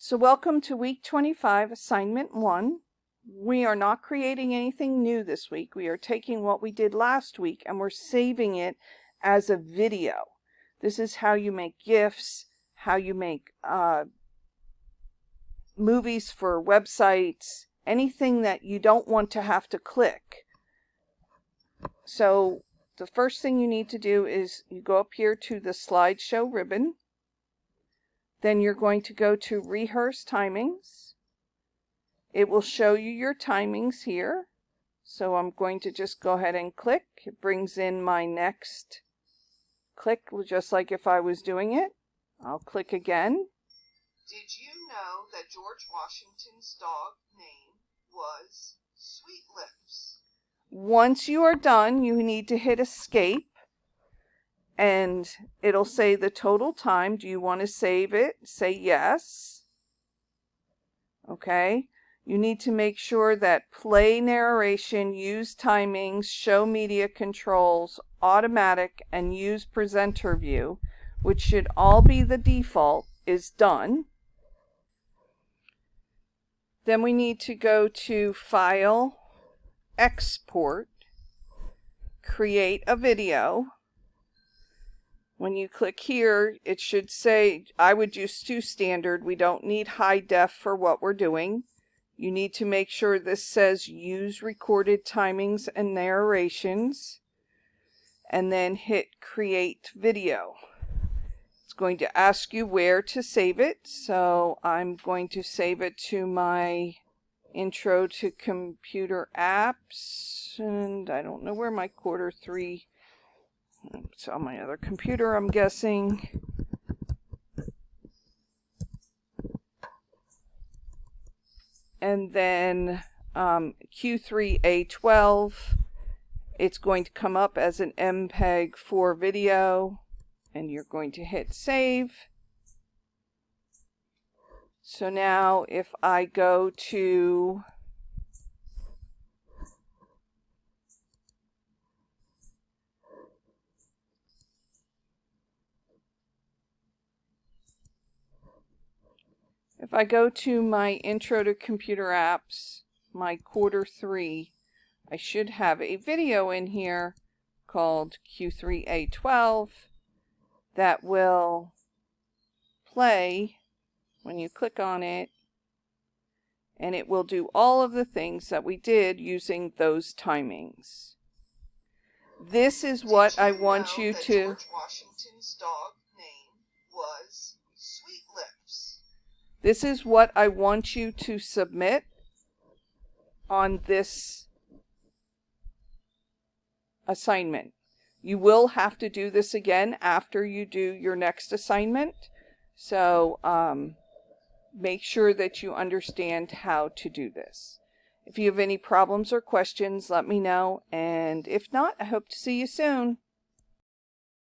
So welcome to week 25, assignment 1. We are not creating anything new this week. We are taking what we did last week and we're saving it as a video. This is how you make GIFs, how you make movies for websites, anything that you don't want to have to click. So the first thing you need to do is you go up here to the slideshow ribbon. Then you're going to go to Rehearse Timings. It will show you your timings here. So I'm going to just go ahead and click. It brings in my next click, just like if I was doing it. I'll click again. Did you know that George Washington's dog name was Sweet Lips? Once you are done, you need to hit escape. And it'll say the total time. Do you want to save it? Say yes. Okay. You need to make sure that play narration, use timings, show media controls, automatic, and use presenter view, which should all be the default, is done. Then we need to go to File, Export, Create a Video. When you click here, it should say, I would just do standard. We don't need high def for what we're doing. You need to make sure this says use recorded timings and narrations. And then hit create video. It's going to ask you where to save it. So I'm going to save it to my intro to computer apps. And I don't know where my Q3. It's on my other computer, I'm guessing. And then Q3A12, it's going to come up as an MPEG-4 video, and you're going to hit save. So now if I go to my intro to computer apps, my Q3, I should have a video in here called Q3A12 that will play when you click on it, and it will do all of the things that we did using those timings. This is what I want you to... George Washington's dog name was Sweet Lips? This is what I want you to submit on this assignment. You will have to do this again after you do your next assignment. So make sure that you understand how to do this. If you have any problems or questions, let me know. And if not, I hope to see you soon.